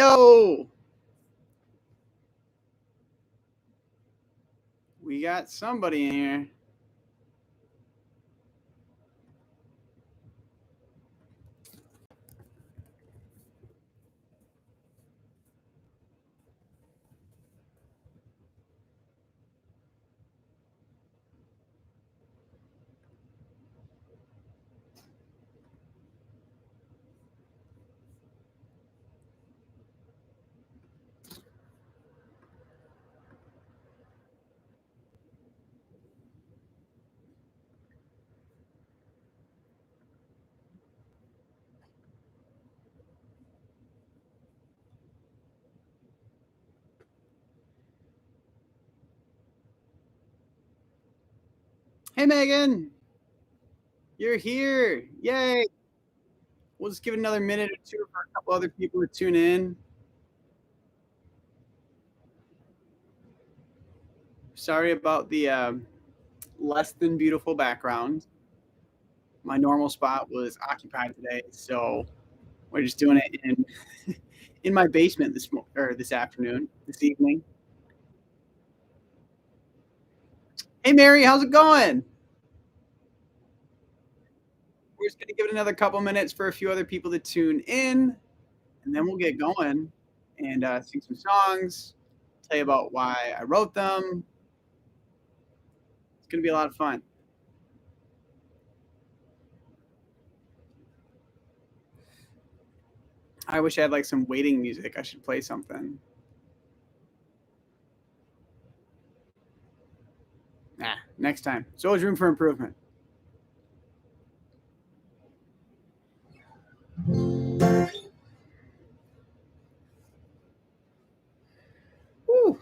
Yo, we got somebody in here. Hey, Megan, you're here. Yay. We'll just give it another minute or two for a couple other people to tune in. Sorry about the less than beautiful background. My normal spot was occupied today, so we're just doing it in in my basement this afternoon, this evening. Hey, Mary, how's it going? We're just gonna give it another couple minutes for a few other people to tune in, and then we'll get going and sing some songs, tell you about why I wrote them. It's gonna be a lot of fun. I wish I had like some waiting music. I should play something. Nah, next time. There's always room for improvement. Woo.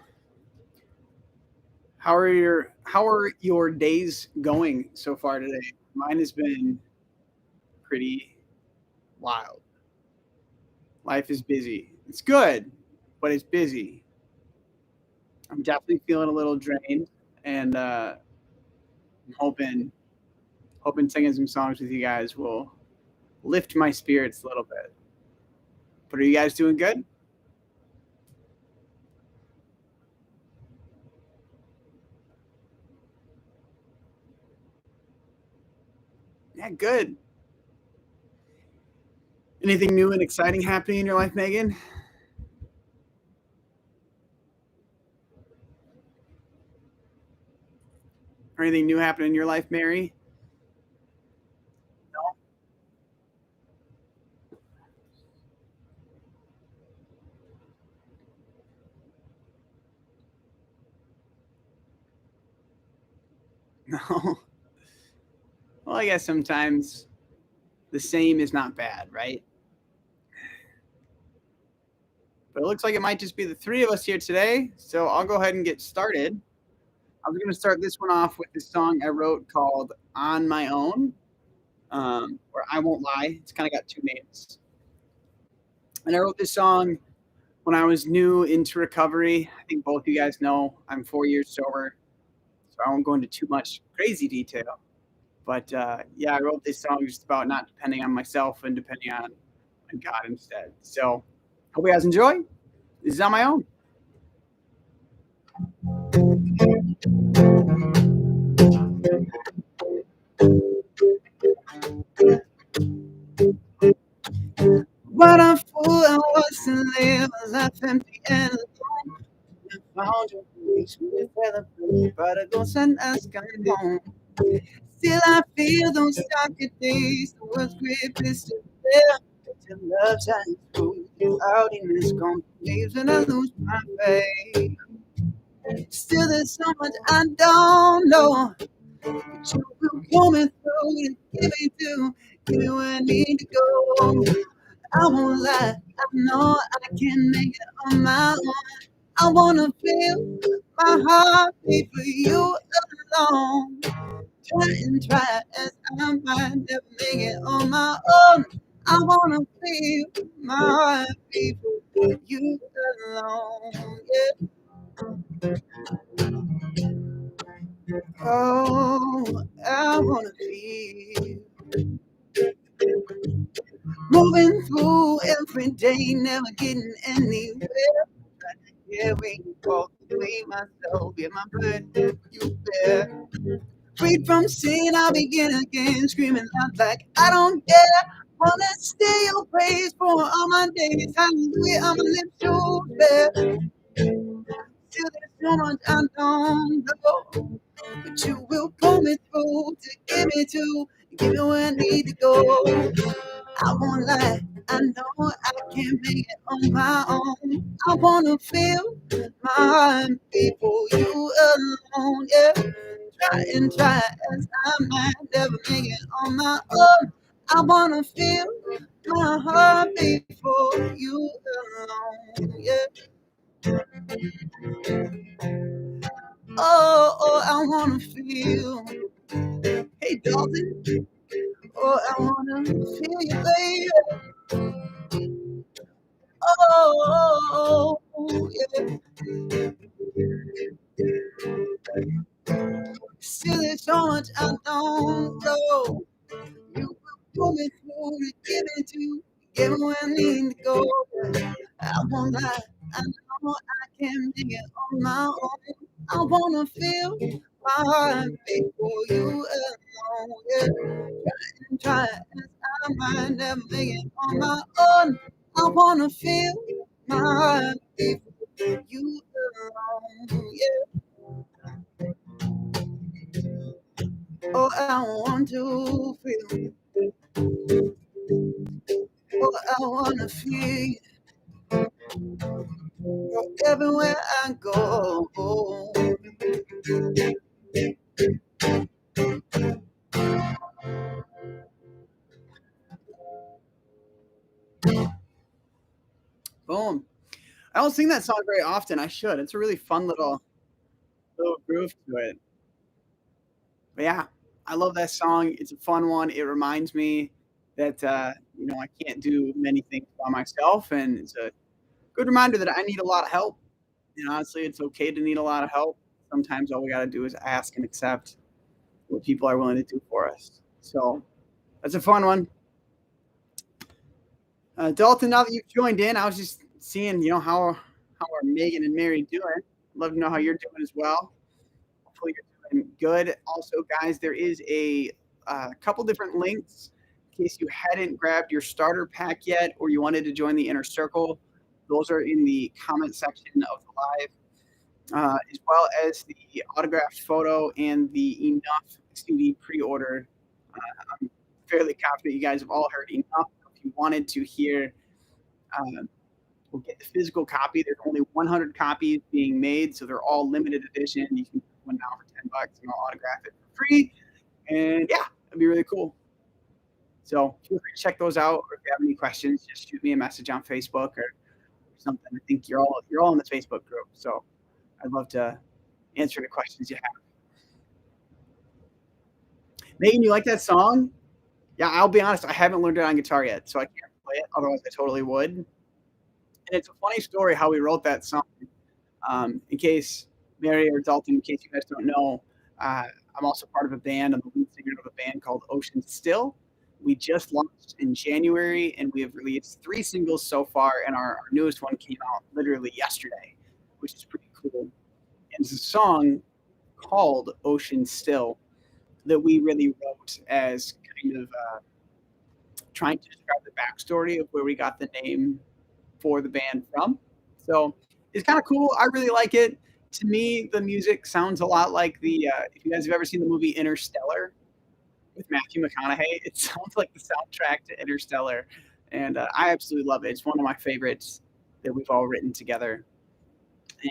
How are your days going so far today? Mine has been pretty wild. Life is busy. It's good, but it's busy. I'm definitely feeling a little drained, and I'm hoping singing some songs with you guys will lift my spirits a little bit. But are you guys doing good? Yeah, good. Anything new and exciting happening in your life, Megan? Or anything new happening in your life, Mary? No. Well, I guess sometimes the same is not bad, right? But it looks like it might just be the three of us here today. So I'll go ahead and get started. I was going to start this one off with this song I wrote called On My Own, or I Won't Lie. It's kind of got two names. And I wrote this song when I was new into recovery. I think both of you guys know I'm 4 years sober, so I won't go into too much crazy detail. But yeah, I wrote this song just about not depending on myself and depending on God instead. So hope you guys enjoy. This is On My Own. What a fool I was to live a life empty and alone. I found your place with the feather prodigals and us coming home. Still, I feel those darker days. The world's greatest to live. Till love shines through the cloudiness gone. Leaves and I lose my faith. Still, there's so much I don't know. But you will pull me through and give me where I need to go. I won't lie, I know I can make it on my own. I wanna feel my heart beat for you alone. Try and try as I might never make it on my own. I wanna feel my heart beat for you alone. Yeah. Oh, I wanna feel moving through every day, never getting anywhere. Yeah, we walk away myself, yeah, my burden you bear. Freed from sin, I'll begin again, screaming out like I don't care. Wanna stay your praise for all my days. Hallelujah, I'ma live so fair. Still, there's so much I don't know, but you will pull me through to give me where I need to go. I won't lie, I know I can't make it on my own. I wanna feel my heart beat for you alone. Yeah, try and try as I might never make it on my own. I wanna feel my heart beat for you alone. Yeah, oh, I wanna feel. Hey, Dalton. Oh, I wanna feel you, baby. Oh, yeah. Still, there's so much I don't know. You will pull me through to give me where I need to go. I won't lie, I know I can make it on my own. I wanna feel my heart beat for you alone. Yeah, and try as I might never make it on my own. I wanna feel my heart beat for you alone. Yeah, oh, I want to feel. Oh, I wanna feel you everywhere I go. Boom. I don't sing that song very often. I should. It's a really fun little groove to it. But yeah, I love that song. It's a fun one. It reminds me that I can't do many things by myself, and it's a good reminder that I need a lot of help. And honestly, it's okay to need a lot of help. Sometimes all we got to do is ask and accept what people are willing to do for us. So that's a fun one. Dalton, now that you've joined in, I was just seeing, how are Megan and Mary doing? Love to know how you're doing as well. Hopefully you're doing good. Also, guys, there is a couple different links in case you hadn't grabbed your starter pack yet or you wanted to join the inner circle. Those are in the comment section of the live, as well as the autographed photo and the Enough CD pre-order. I'm fairly confident you guys have all heard Enough. If you wanted to hear, we'll get the physical copy. There's only 100 copies being made, so they're all limited edition. You can get one now for $10 and I'll autograph it for free. And yeah, it'd be really cool. So feel free to check those out. Or if you have any questions, just shoot me a message on Facebook or something. I think you're all in this Facebook group, so I'd love to answer the questions you have. Megan, you like that song? Yeah, I'll be honest, I haven't learned it on guitar yet, so I can't play it. Otherwise, I totally would. And it's a funny story how we wrote that song. In case Mary or Dalton, in case you guys don't know, I'm also part of a band. I'm the lead singer of a band called Ocean Still. We just launched in January, and we have released 3 singles so far, and our newest one came out literally yesterday, which is pretty cool. And it's a song called Ocean Still that we really wrote as kind of trying to describe the backstory of where we got the name for the band from. So it's kind of cool. I really like it. To me, the music sounds a lot like if you guys have ever seen the movie Interstellar with Matthew McConaughey, it sounds like the soundtrack to Interstellar. And I absolutely love it. It's one of my favorites that we've all written together.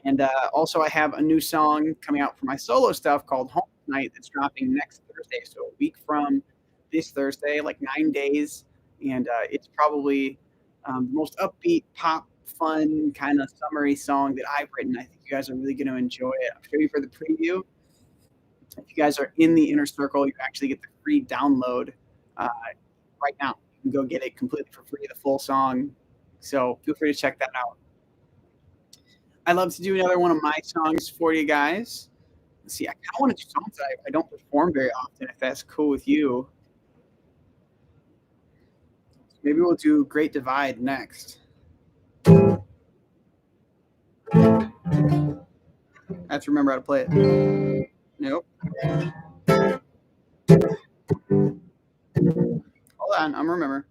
And also, I have a new song coming out for my solo stuff called Home Tonight that's dropping next Thursday. So a week from this Thursday, like 9 days. And it's probably the most upbeat, pop, fun, kind of summery song that I've written. I think you guys are really going to enjoy it. I'll show you for the preview. If you guys are in the inner circle, you actually get the free download right now. You can go get it completely for free, the full song. So feel free to check that out. I'd love to do another one of my songs for you guys. Let's see, I kind of want to do songs that I don't perform very often, if that's cool with you. Maybe we'll do Great Divide next. I have to remember how to play it. Nope. Hold on, I'm remember.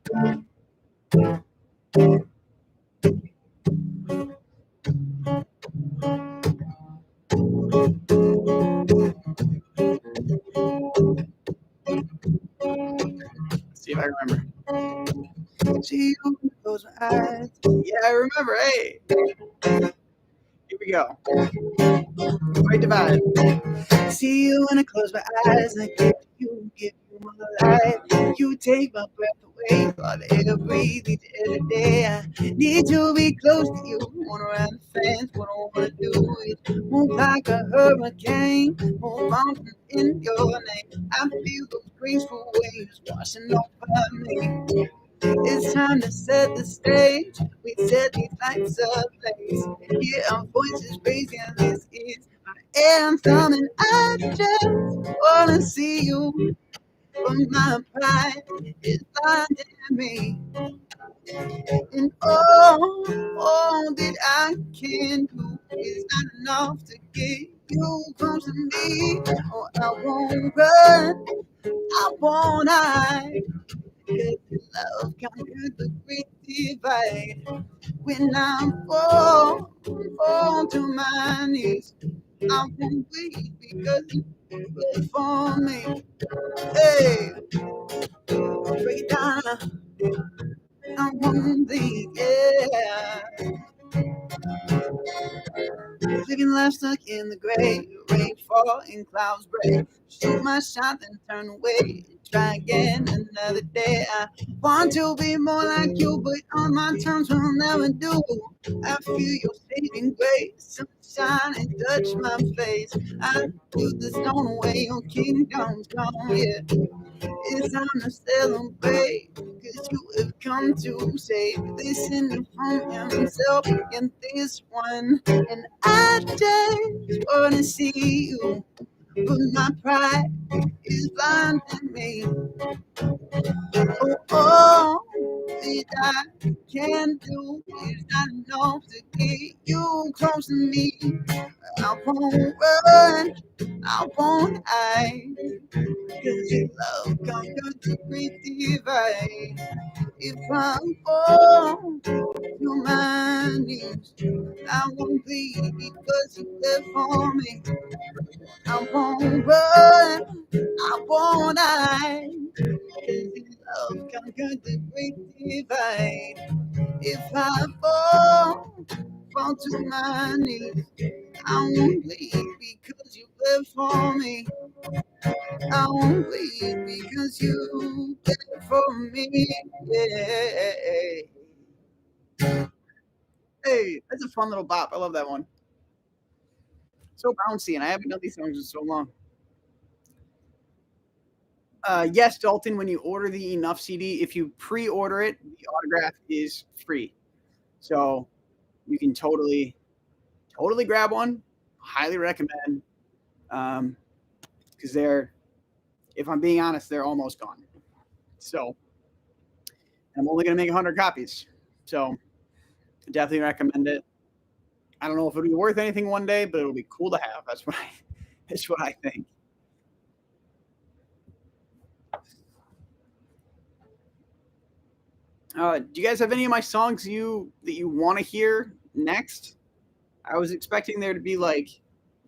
See if I remember. See you close my eyes. Yeah, I remember. Hey, here we go. Great Divide. See you when I close my eyes. I give you my life. You take my breath away. All the air I breathe each every day. I need to be close to you. Wanna run fast. What I wanna do is move like a hurricane. Move mountains in your name. I feel those graceful waves washing over me. It's time to set the stage. We set these lights ablaze. And hear our voices raising. This is our anthem, and I just wanna see you. But my pride is blinding me. And all that I can do is not enough to get you close to me. Oh, I won't run, I won't hide. Cause love conquers the great divide. When I fall to my knees, I won't wait because you wait for me. Hey, break it down, I won't leave, yeah. Living life stuck in the gray, rain fall and clouds break. Shoot my shot, then turn away. Try again another day. I want to be more like you, but on my terms will never do. I feel your saving grace, sunshine and touch my face. I do the stone away, your kingdom's come, yeah. It's time to celebrate, cause you have come to save. Listen from himself in this one. And I just wanna see you, but my pride is blinding me. Oh, that I can do is not enough to get you close to me. I won't run, I won't hide. Cause your love conquered the great divide. If I fall to my knees, I won't bleed because you live for me. I won't run, I won't hide. Cause your love conquered the great divide. If I fall to my knees, I won't bleed because you live for me. I won't leave because you did it for me. Yeah. Hey, that's a fun little bop. I love that one. So bouncy, and I haven't done these songs in so long. Yes, Dalton, when you order the Enough CD, if you pre-order it, the autograph is free. So you can totally grab one. Highly recommend. Because they're, if I'm being honest, they're almost gone. So I'm only going to make 100 copies. So definitely recommend it. I don't know if it'll be worth anything one day, but it'll be cool to have. That's what I think. Do you guys have any of my songs that you want to hear next? I was expecting there to be like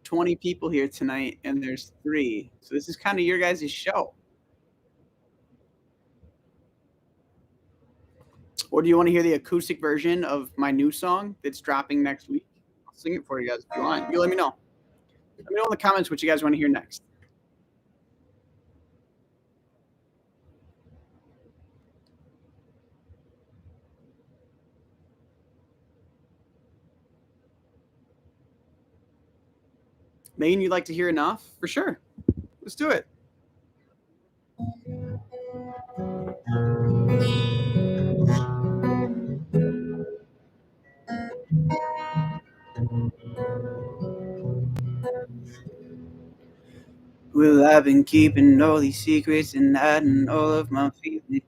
20 people here tonight, and there's 3. So this is kind of your guys' show. Or do you want to hear the acoustic version of my new song that's dropping next week? I'll sing it for you guys if you want. You let me know. Let me know in the comments what you guys want to hear next. Megan, you'd like to hear Enough? For sure. Let's do it. Well, I've been keeping all these secrets and hiding all of my feelings.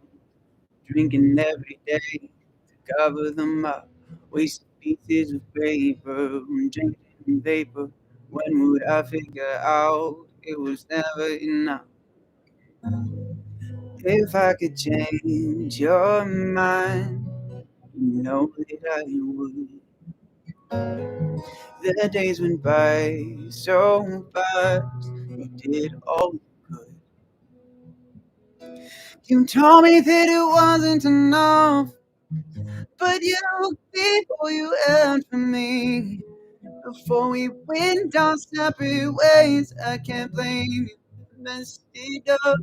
drinking every day to cover them up. Wasted pieces of paper, drinking vapor. When would I figure out it was never enough? If I could change your mind, you know that I would. The days went by so fast, you did all you could. You told me that it wasn't enough, but you gave all you had for me. Before we went our separate ways, I can't blame you. Messed it up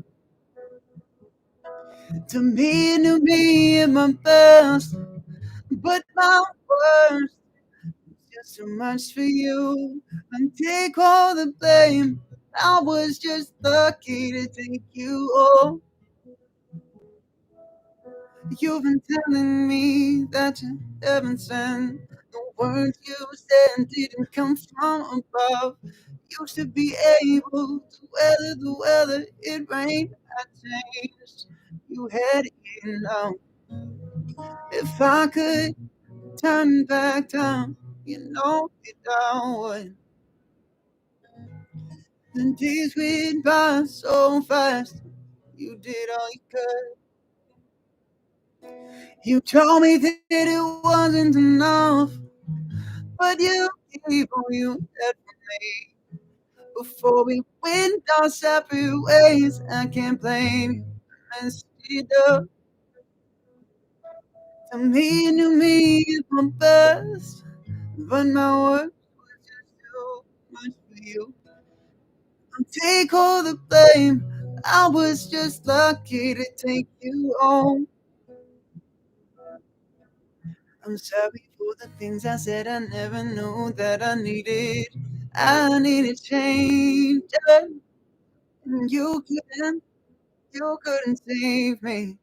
to me and my best, but my worst just too much for you. And take all the blame. I was just lucky to take you home. You've been telling me that you haven't sent. The words you said didn't come from above. Used to be able to weather the weather. It rained, I changed. You had it now. If I could turn back time, you know it I would. The days went by so fast. You did all you could. You told me that it wasn't enough, but you gave all you had for me. Before we went our separate ways, I can't blame you. I messed it up. To me is my best, but my worst was just too much for you. Take all the blame. I was just lucky to take you home. I'm sorry for the things I said I never knew that I needed. I needed change. And you couldn't save me.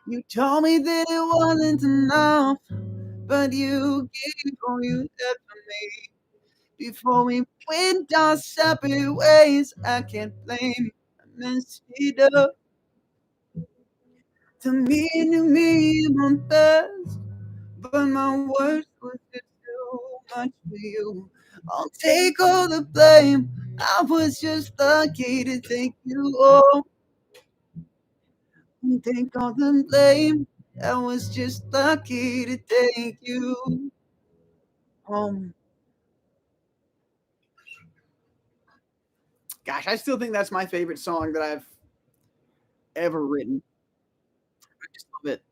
You told me that it wasn't enough, but you gave all you had for me. Before we went our separate ways, I can't blame you. I messed it up. To me, my best, but my worst was just too much for you. I'll take all the blame. I was just lucky to take you home. Take all the blame. I was just lucky to take you home. Gosh, I still think that's my favorite song that I've ever written. I just love it.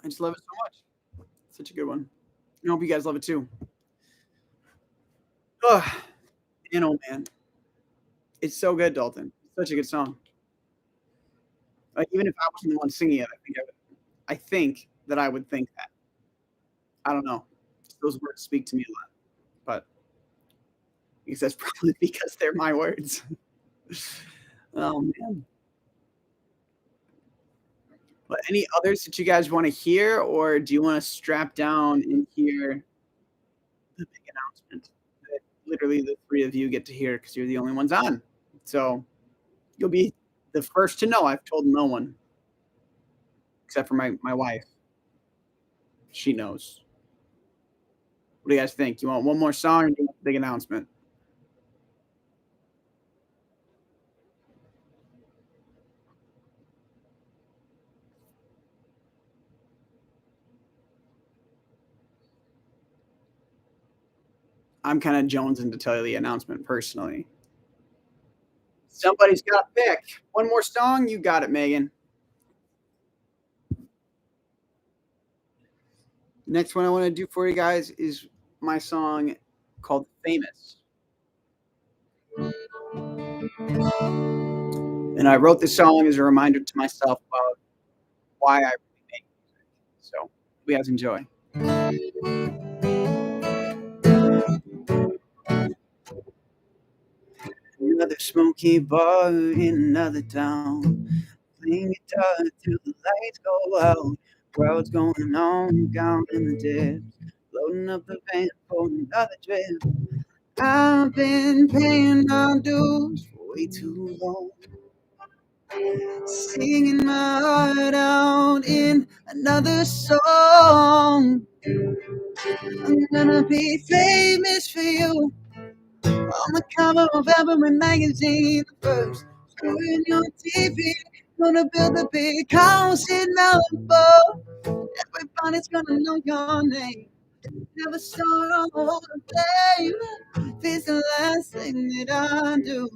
I just love it so much. Such a good one. I hope you guys love it too. Oh, man, oh man. It's so good, Dalton. Such a good song. Like even if I wasn't the one singing it, I think that I would think that. I don't know. Those words speak to me a lot, but I guess that's probably because they're my words. Oh man. But any others that you guys want to hear, or do you want to strap down and hear the big announcement that literally the three of you get to hear because you're the only ones on? So you'll be the first to know. I've told no one except for my wife. She knows. What do you guys think? You want one more song or do you want the big announcement? I'm kind of jonesing to tell you the announcement personally. Somebody's got to pick. One more song. You got it, Megan. Next one I want to do for you guys is my song called Famous. And I wrote this song as a reminder to myself about why I really make music. So, you guys enjoy. Another smoky bar in another town. Playing guitar till the lights go out. Crowds going on down in the depths. Loading up the van for another trip. I've been paying my dues for way too long. Singing my heart out found in another song. I'm gonna be famous for you. On the cover of every magazine, the first story in your TV. Gonna build a big house in Malibu. Everybody's gonna know your name. Never saw on the flame. This the last thing that I do.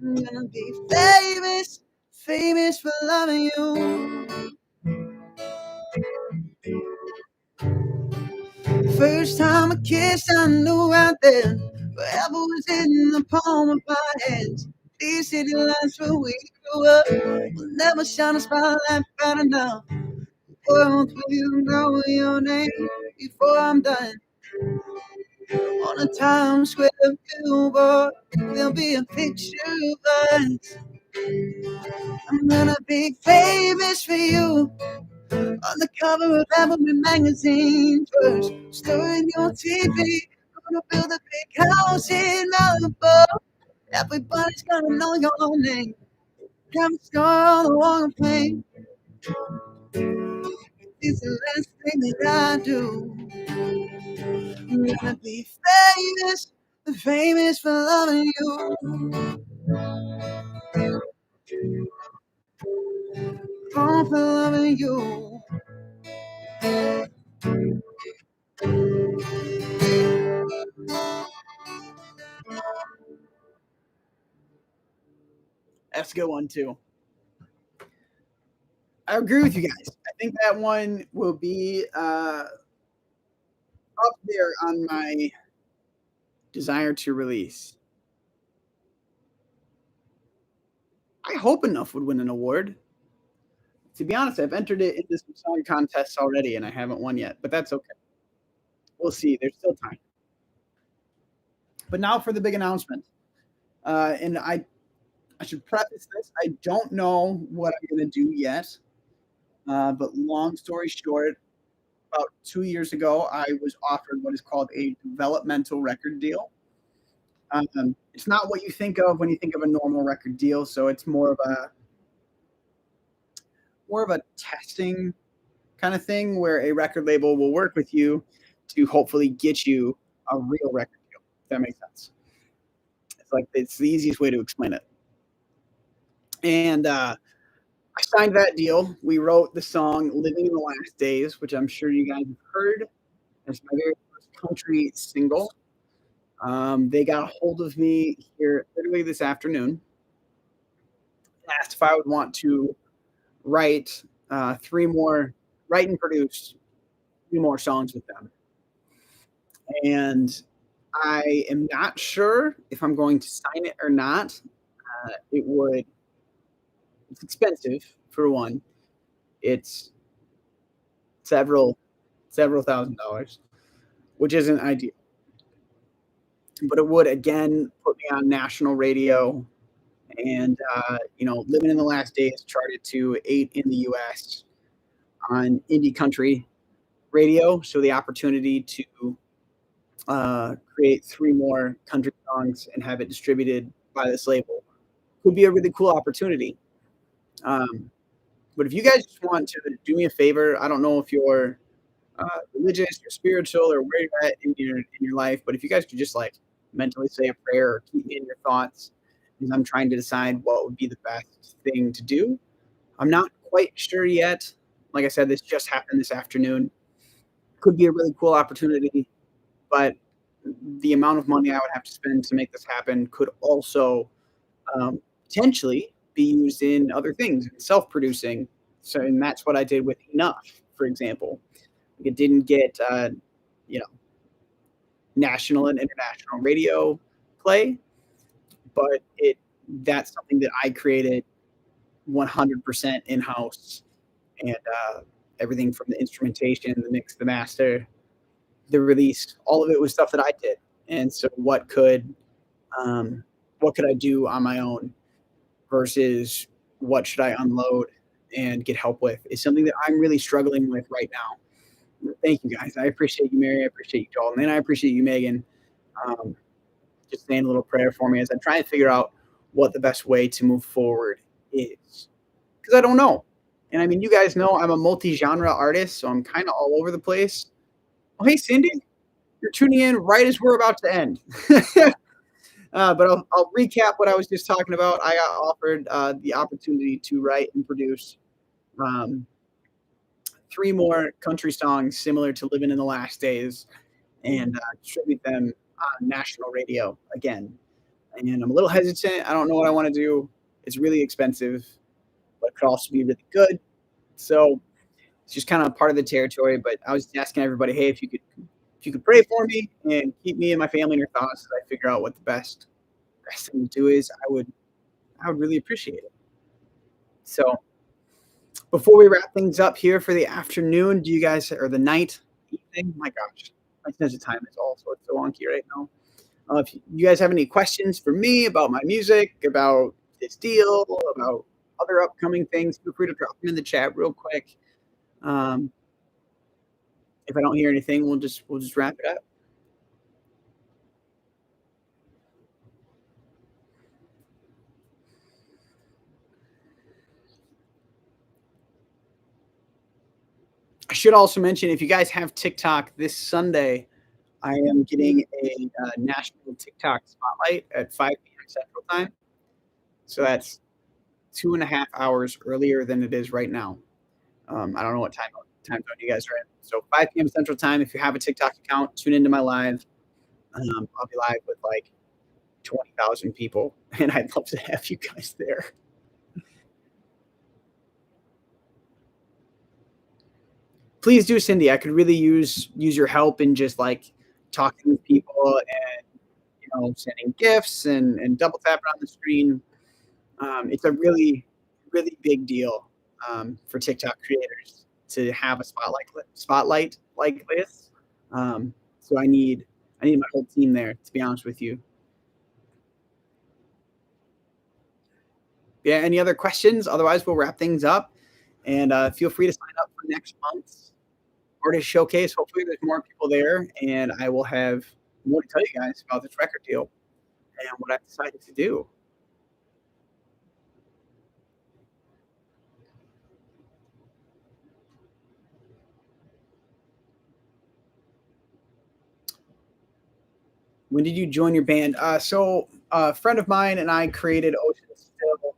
I'm gonna be famous, famous for loving you. First time I kissed, I knew right then. Forever was in the palm of my hands. These city lights where we grew up will never shine a spotlight bright enough. World, will you know your name before I'm done? On a Times Square billboard, there'll be a picture of us. I'm gonna be famous for you. On the cover of every magazine, first story in your TV. Gonna build a big house in Malibu. Everybody's gonna know your name. Come score on the wall of fame. It's the last thing that I do. I'm gonna be famous, famous for loving you. Oh, for loving you. That's a good one too. I agree with you guys. I think that one will be up there on my desire to release. I hope Enough would win an award. To be honest, I've entered it into some song contests already and I haven't won yet, but that's okay. We'll see. There's still time. But now for the big announcement. And I should preface this. I don't know what I'm going to do yet. But long story short, about 2 years ago, I was offered what is called a developmental record deal. It's not what you think of when you think of a normal record deal. So it's more of a testing kind of thing where a record label will work with you to hopefully get you a real record deal. If that makes sense. It's the easiest way to explain it. And I signed that deal. We wrote the song "Living in the Last Days," which I'm sure you guys have heard. It's my very first country single. They got a hold of me here literally this afternoon, asked if I would want to write write and produce 3 more songs with them. And I am not sure if I'm going to sign it or not. It's expensive for one. It's several $1,000s, which isn't ideal. But it would again put me on national radio, and "Living in the Last Days" charted to 8 in the U.S. on indie country radio. So the opportunity to create 3 more country songs and have it distributed by this label would be a really cool opportunity. But if you guys just want to do me a favor, I don't know if you're religious or spiritual or where you're at in your life, but if you guys could just mentally say a prayer or keep me in your thoughts, because I'm trying to decide what would be the best thing to do. I'm not quite sure yet. Like I said, this just happened this afternoon. Could be a really cool opportunity, but the amount of money I would have to spend to make this happen could also potentially be used in other things, self-producing. So, and that's what I did with Enough, for example. It didn't get, national and international radio play, but that's something that I created 100% in-house, and everything from the instrumentation, the mix, the master, the release, all of it was stuff that I did. And so what could I do on my own versus what should I unload and get help with is something that I'm really struggling with right now. Thank you guys. I appreciate you, Mary. I appreciate you, Joel. And I appreciate you, Megan. Just saying a little prayer for me as I try to figure out what the best way to move forward is. Because I don't know. And I mean, you guys know I'm a multi-genre artist, so I'm kind of all over the place. Oh, hey, Cindy, you're tuning in right as we're about to end. But I'll recap what I was just talking about. I got offered the opportunity to write and produce um, three more country songs similar to "Living in the Last Days" and distribute them on national radio again. And I'm a little hesitant. I don't know what I want to do. It's really expensive, but it could also be really good. So it's just kind of part of the territory. But I was asking everybody, hey, if you could pray for me and keep me and my family in your thoughts as I figure out what the best thing to do is, I would really appreciate it. So before we wrap things up here for the afternoon, do you guys or the night, evening? My gosh, my sense of time is all sorts so wonky right now. If you guys have any questions for me about my music, about this deal, about other upcoming things, feel free to drop them in the chat real quick. Um, if I don't hear anything, we'll just wrap it up. I should also mention if you guys have TikTok this Sunday, I am getting a national TikTok spotlight at 5 p.m. Central Time. So that's 2.5 hours earlier than it is right now. I don't know what time zone you guys are in. So 5 p.m. Central Time. If you have a TikTok account, tune into my live. I'll be live with like 20,000 people, and I'd love to have you guys there. Please do, Cindy. I could really use your help in just like talking with people and sending gifts and double tapping on the screen. It's a really big deal for TikTok creators to have a spotlight like this. So I need my whole team there. To be honest with you. Yeah. Any other questions? Otherwise, we'll wrap things up. And feel free to sign up for next month's artist showcase. Hopefully, there's more people there, and I will have more to tell you guys about this record deal and what I've decided to do. When did you join your band? So a friend of mine and I created Ocean Still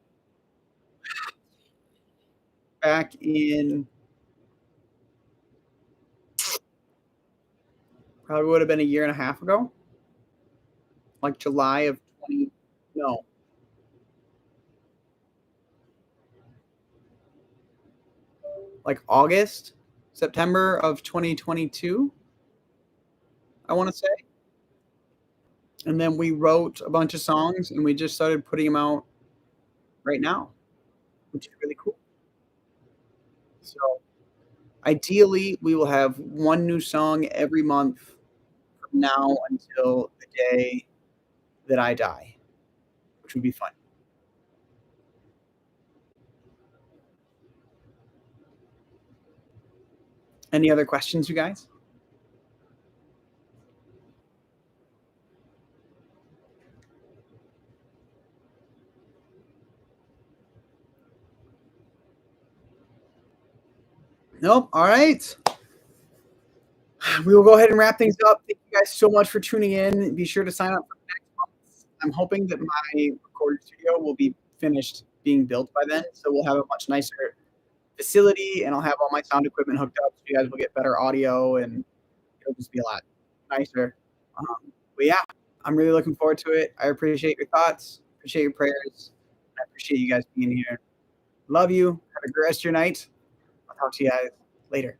back in probably would have been a year and a half ago, like July of 20, no, like August, September of 2022, I want to say. And then we wrote a bunch of songs and we just started putting them out right now, which is really cool. So ideally, we will have one new song every month from now until the day that I die, which would be fun. Any other questions, you guys? Nope. All right. We will go ahead and wrap things up. Thank you guys so much for tuning in. Be sure to sign up for the next month. I'm hoping that my recording studio will be finished being built by then. So we'll have a much nicer facility and I'll have all my sound equipment hooked up. So you guys will get better audio and it'll just be a lot nicer. But yeah, I'm really looking forward to it. I appreciate your thoughts, appreciate your prayers. I appreciate you guys being here. Love you. Have a great rest of your night. I'll talk to you guys later.